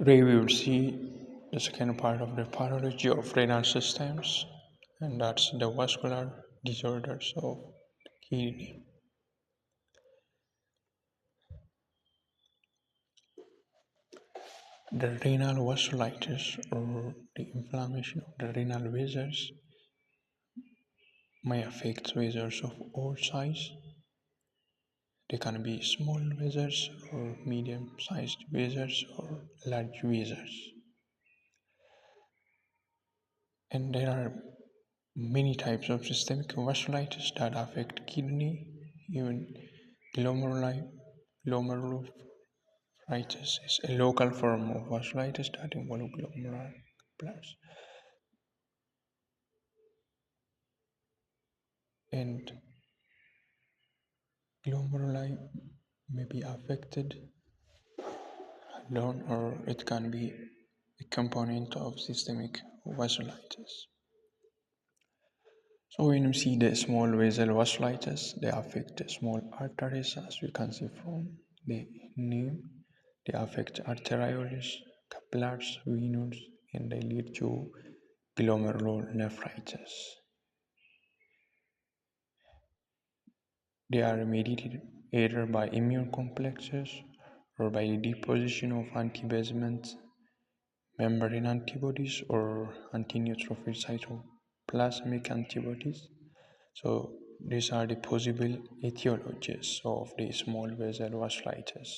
Today we will see the second part of the pathology of renal systems, and that's the vascular disorders of kidney. The renal vasculitis, or the inflammation of the renal vessels, may affect vessels of all size. They can be small vessels or medium-sized vessels or large vessels. And there are many types of systemic vasculitis that affect kidney, even glomerulopathy. Vasculitis is a local form of vasculitis that involves glomerular bloods, and glomeruli may be affected alone or it can be a component of systemic vasculitis. So when you see the small vessel vasculitis, they affect the small arteries, as we can see from the name. They affect arterioles, capillaries, venules, and they lead to glomerulonephritis. They are mediated either by immune complexes or by the deposition of anti-basement membrane antibodies or anti-neutrophil cytoplasmic antibodies. So these are the possible etiologies of the small vessel vasculitis.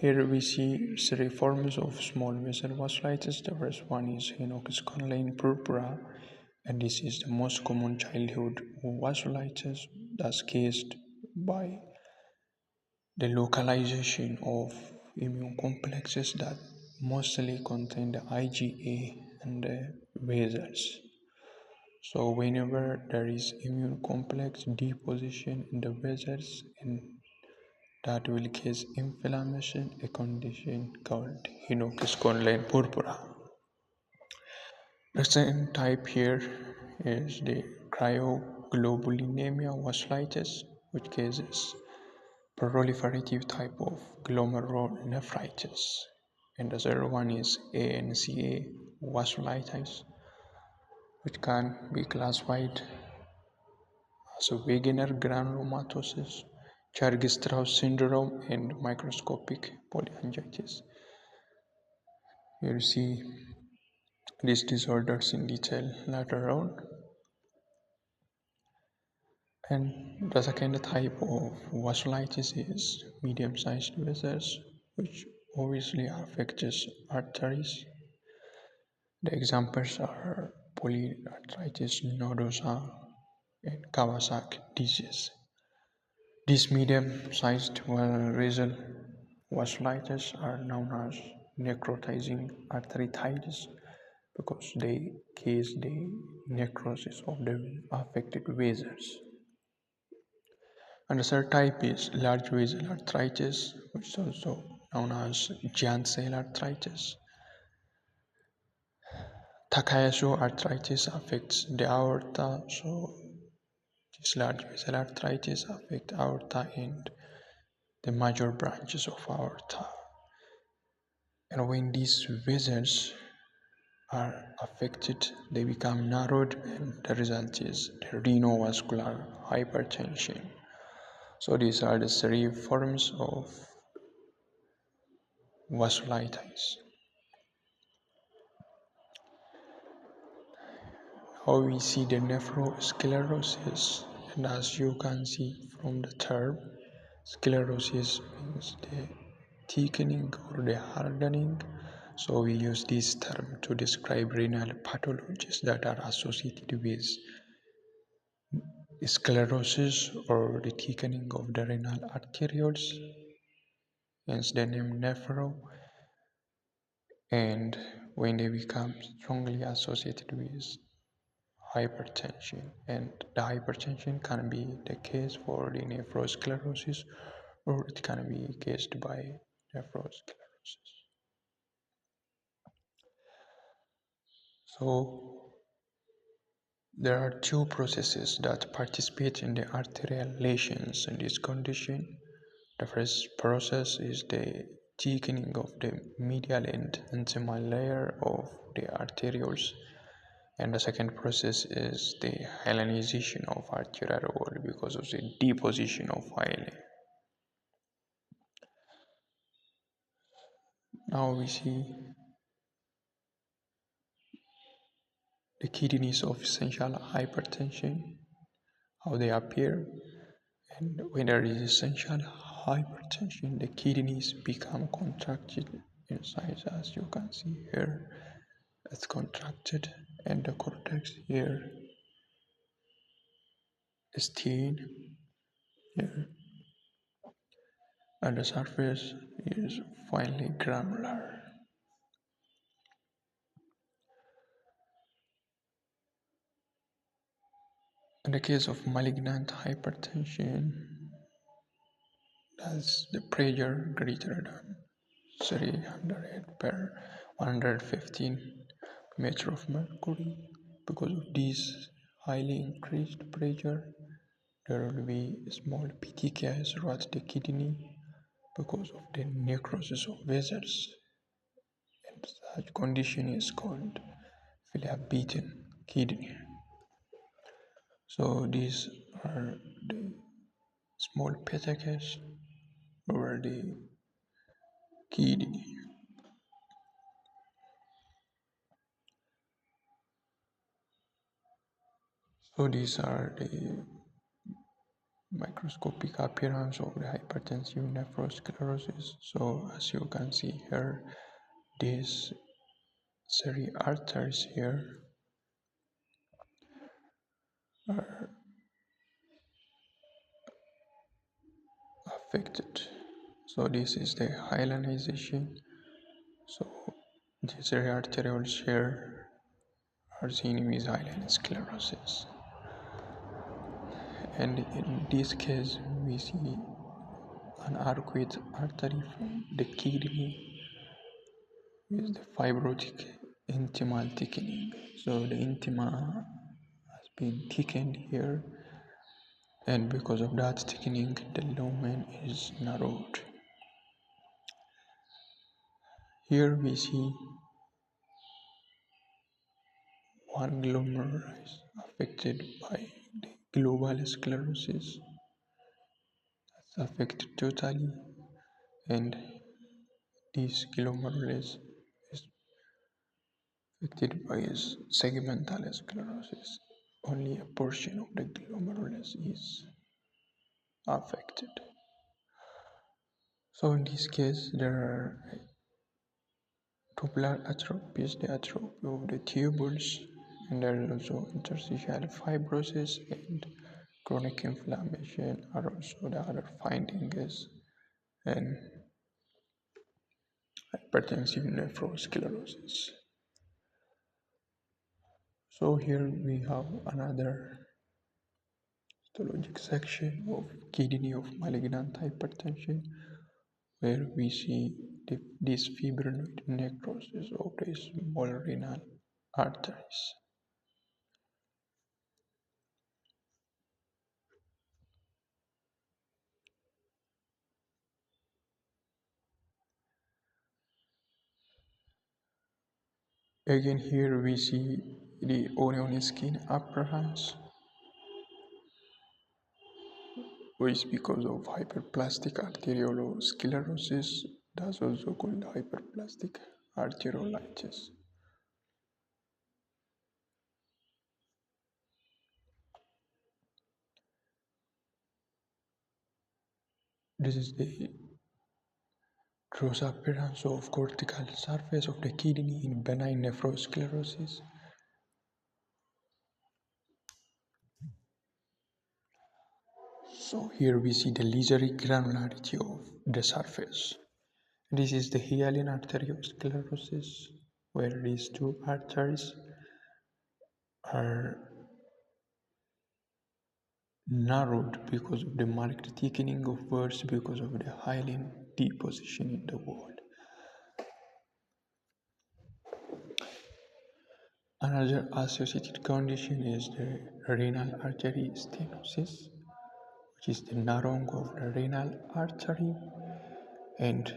Here we see three forms of small vessel vasculitis. The first one is henoch purpura, and this is the most common childhood vasculitis that's caused by the localization of immune complexes that mostly contain the IgA and the vessels. So whenever there is immune complex deposition in the vessels, and that will cause inflammation, a condition called henoch purpura. The second type here is the cryoglobulinemia vasculitis, which causes proliferative type of glomerulonephritis. And the third one is ANCA vasculitis, which can be classified as a Wegener granulomatosis, Churg-Strauss syndrome, and microscopic polyangiitis. You'll see these disorders in detail later on. And the second type of vasculitis is medium-sized vessels, which obviously affects arteries. The examples are polyarteritis nodosa and Kawasaki disease. These medium-sized vessel vasculitis are known as necrotizing arteritis because they cause the necrosis of the affected vessels. And the third type is large vessel arthritis, which is also known as giant cell arthritis. Takayasu arthritis affects the aorta, so this large vessel arthritis affects aorta and the major branches of aorta. And when these vessels are affected, they become narrowed, and the result is the renovascular hypertension. So these are the three forms of vasculitis. How we see the nephrosclerosis, and as you can see from the term, sclerosis means the thickening or the hardening. So we use this term to describe renal pathologies that are associated with sclerosis or the thickening of the renal arterioles, hence the name nephro, and when they become strongly associated with hypertension, and the hypertension can be the case for the nephrosclerosis or it can be caused by nephrosclerosis. So there are two processes that participate in the arterial lesions in this condition. The first process is the thickening of the medial and intimal layer of the arterioles, and the second process is the hyalinization of arterial wall because of the deposition of hyaline. Now we see the kidneys of essential hypertension, how they appear, and when there is essential hypertension, the kidneys become contracted in size, as you can see here. It's contracted, and the cortex here is thin here, and the surface is finely granular. In the case of malignant hypertension, that's the pressure greater than 300 per 115 meter of mercury. Because of this highly increased pressure, there will be small petechiae throughout the kidney because of the necrosis of vessels, and such condition is called phlebitic kidney. So these are the small petechiae over the kidney. So these are the microscopic appearance of the hypertensive nephrosclerosis. So as you can see here, these three arteries here are affected. So this is the hyalinization. So these three arterioles here are seen with hyaline sclerosis. And in this case, we see an arcuate artery from the kidney with the fibrotic intimal thickening. So the intima has been thickened here, and because of that thickening, the lumen is narrowed. Here we see one glomerular is affected by the global sclerosis. That's affected totally, and this glomerulus is affected by segmental sclerosis. Only a portion of the glomerulus is affected. So in this case, there are tubular atrophies, the atrophy of the tubules, and there is also interstitial fibrosis and chronic inflammation are also the other findings, and hypertensive nephrosclerosis. So here we have another histologic section of kidney of malignant hypertension, where we see this fibrinoid necrosis of the small renal arteries. Again, here we see the onion skin appearance, which because of hyperplastic arteriolosclerosis, that's also called hyperplastic arteriolitis. This is the gross appearance of cortical surface of the kidney in benign nephrosclerosis. So here we see the leathery granularity of the surface. This is the hyaline arteriosclerosis, where these two arteries are narrowed because of the marked thickening of verse because of the hyaline deposition in the wall. Another associated condition is the renal artery stenosis, which is the narrowing of the renal artery, and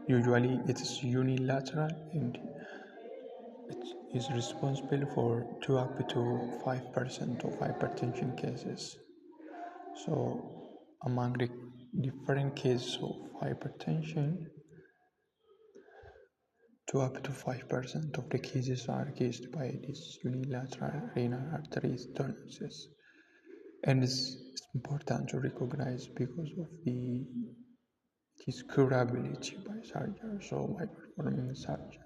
usually it is unilateral and it is responsible for 2 up to 5% of hypertension cases. So, among the different cases of hypertension, 2 up to 5% of the cases are caused by this unilateral renal artery stenosis. And it's important to recognize because of its curability by surgery. So by performing surgery,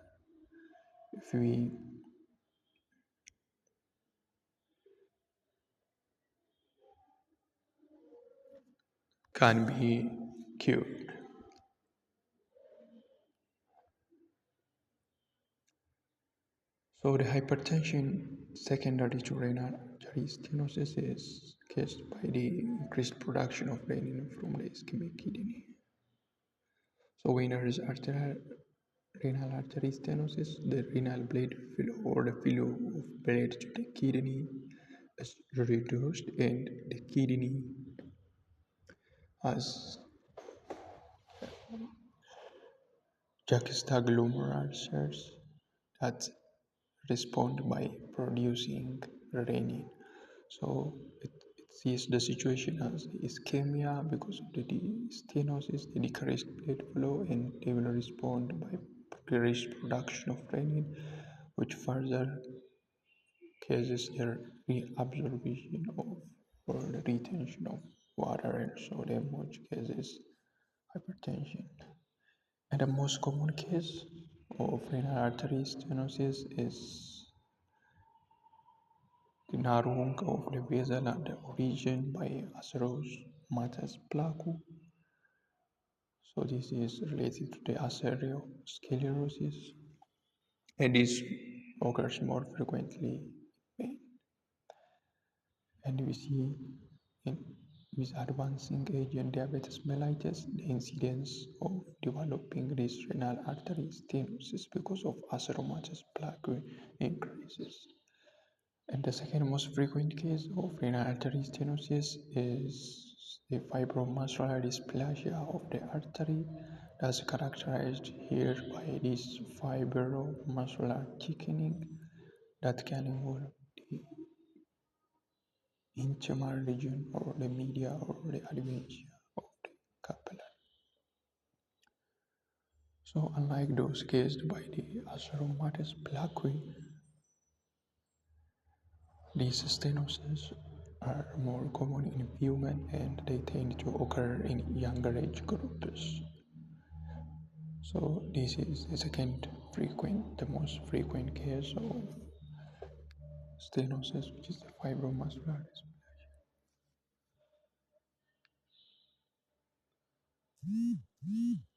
if we can be cured. So the hypertension secondary to renal artery stenosis is caused by the increased production of renin from the ischemic kidney. So when there is renal artery stenosis, the renal blood flow or the flow of blood to the kidney is reduced, and the kidney has juxtaglomerular cells that respond by producing renin. So it sees the situation as ischemia because of the stenosis, the decreased blood flow, and they will respond by decreased production of renin, which further causes their reabsorption of or the retention of water, and so they much causes hypertension. And the most common case of renal artery stenosis is the narrowing of the vessel at the origin by atherosmatous plaque. So this is related to the atherosclerosis, and this occurs more frequently in. And we see in with advancing age and diabetes mellitus, the incidence of developing this renal artery stenosis because of atherosmatous plaque increases. And the second most frequent case of renal artery stenosis is the fibromuscular dysplasia of the artery, that's characterized here by this fibromuscular thickening that can involve the intimal region or the media or the adventitia of the capillary. So unlike those caused by the atherosmatous plaque, these stenosis are more common in women and they tend to occur in younger age groups. So this is the most frequent case of stenosis, which is the fibromuscular dysplasia.